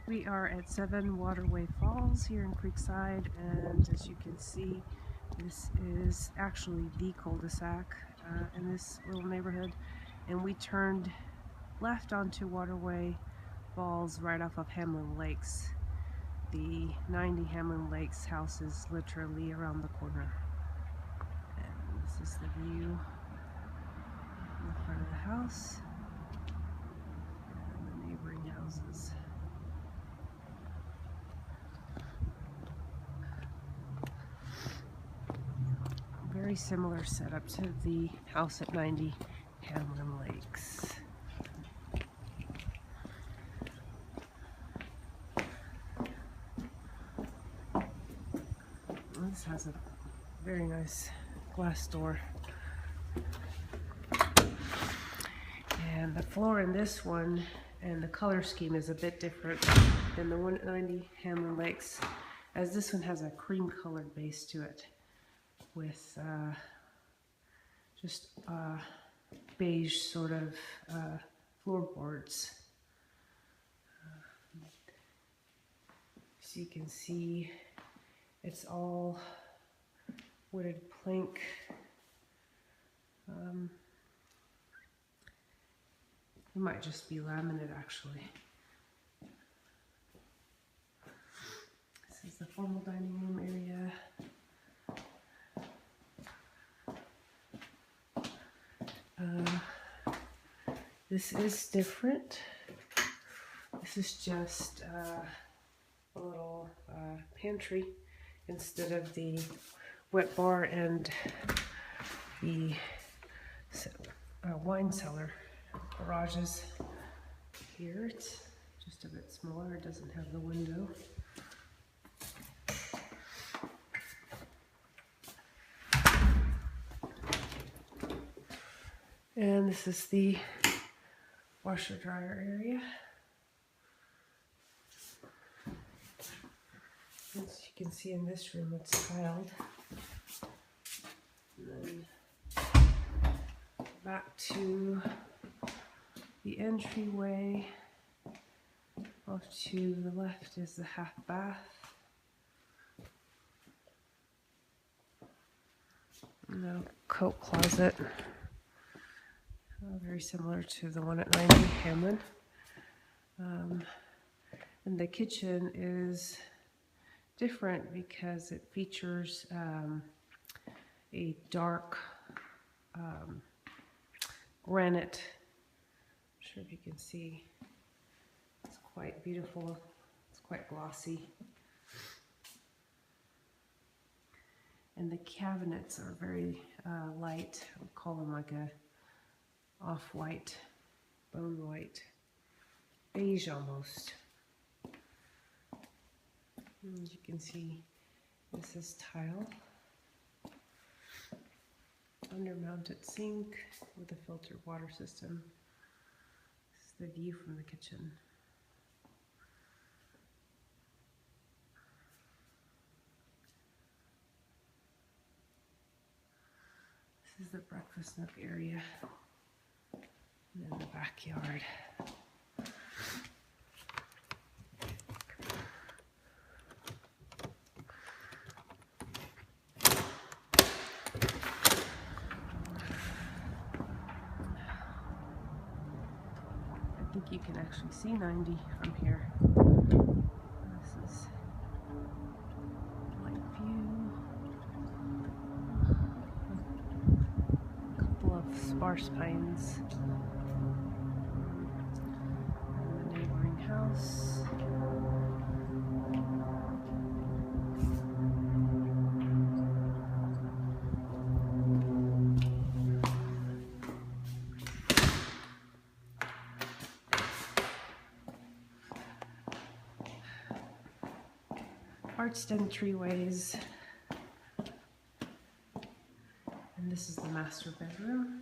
We are at 7 Waterway Falls here in Creekside, and as you can see, this is actually the cul-de-sac in this little neighborhood, and we turned left onto Waterway Falls right off of Hamlin Lakes. The 90 Hamlin Lakes house is literally around the corner, and this is the view in the front of the house and the neighboring houses. Very similar setup to the house at 90 Hamlin Lakes. This has a very nice glass door. And the floor in this one and the color scheme is a bit different than the one at 90 Hamlin Lakes, as this one has a cream colored base to it with just beige sort of floorboards. So you can see it's all wooded plank. It might just be laminate actually. This is the formal dining room area. This is different. This is just a little pantry instead of the wet bar and the wine cellar. Garages here. It's just a bit smaller. It doesn't have the window. And this is the washer dryer area. As you can see in this room, it's tiled. And then back to the entryway. Off to the left is the half bath. And a coat closet. Very similar to the one at 90 Hamlin. And the kitchen is different because it features a dark granite. I'm sure if you can see, it's quite beautiful. It's quite glossy. And the cabinets are very light. I would call them like a off-white, bone white, beige almost. As you can see, this is tile. Under-mounted sink with a filtered water system. This is the view from the kitchen. This is the breakfast nook area. And then the backyard. I think you can actually see 90 from here. This is light view. A couple of sparse pines. And the neighboring house. Arched entryways, and this is the master bedroom.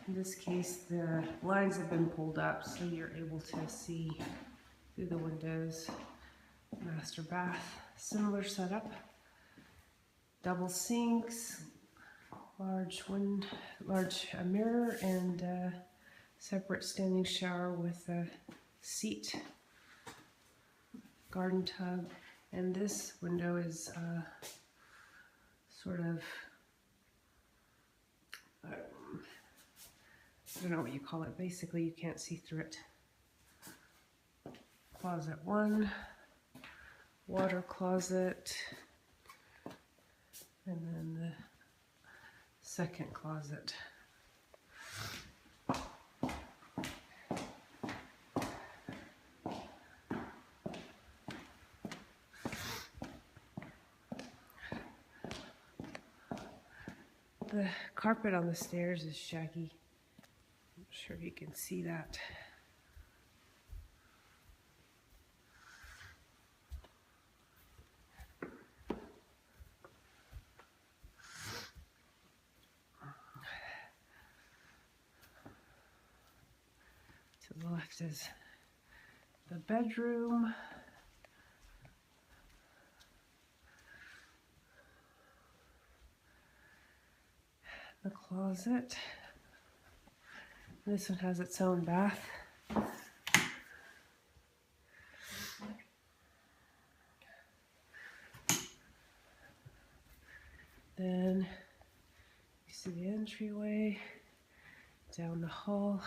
In this case, the blinds have been pulled up so you're able to see through the windows. Master bath, similar setup, double sinks, large mirror, and a separate standing shower with a seat. garden tub, and this window is sort of, I don't know what you call it. Basically, you can't see through it. Closet 1, water closet, and then the second closet. The carpet on the stairs is shaggy. I'm not sure if you can see that. To the left is the bedroom. The closet. This one has its own bath. Then you see the entryway down the hall.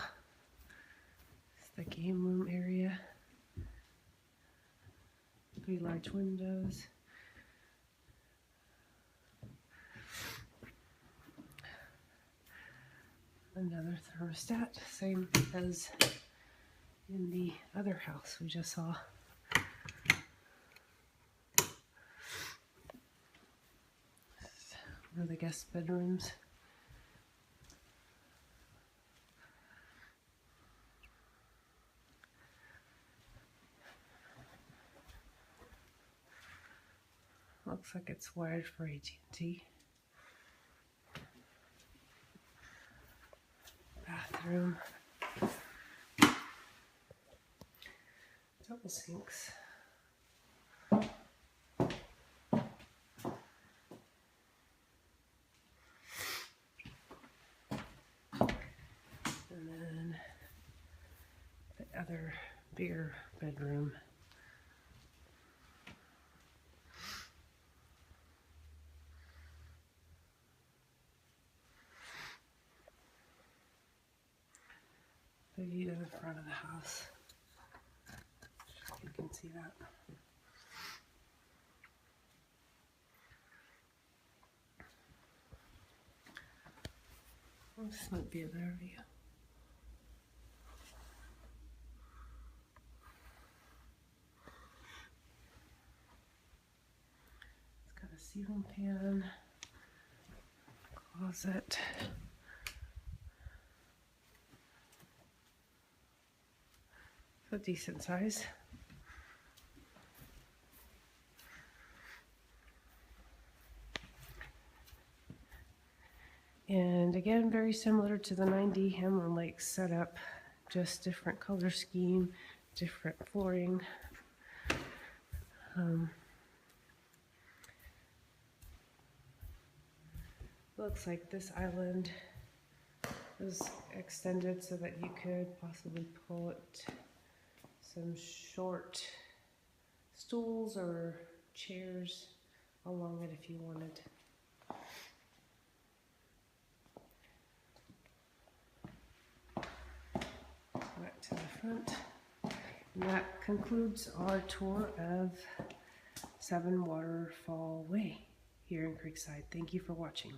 It's the game room area. 3 large windows. Another thermostat, same as in the other house we just saw. One of the guest bedrooms. Looks like it's wired for AT&T. Bathroom. Double sinks. And then the other bigger bedroom. The view to the front of the house. You can see that. This might be a better view. It's got a ceiling fan, closet. A decent size. And again, very similar to the 9D Hamlin Lakes setup, just different color scheme, different flooring. Looks like this island was extended so that you could possibly put some short stools or chairs along it if you wanted. Back to the front. And that concludes our tour of 7 Waterfall Way here in Creekside. Thank you for watching.